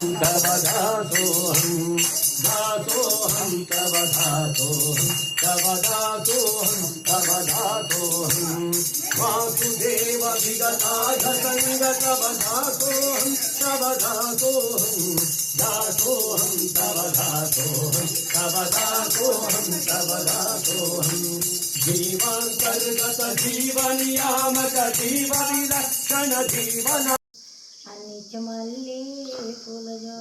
तव दासोऽहं दासोऽहं तव दासोऽहं तव दासोऽहं तव दासोऽहं वासुदेव विगताय संग तव दासोऽहं तव दासोऽहं दासोऽहं तव दासोऽहं तव दासोऽहं तव दासोऽहं जीवान्तर्गत जीवनियामक जीवविलक्षण जीवन निजमल्ले फूलजो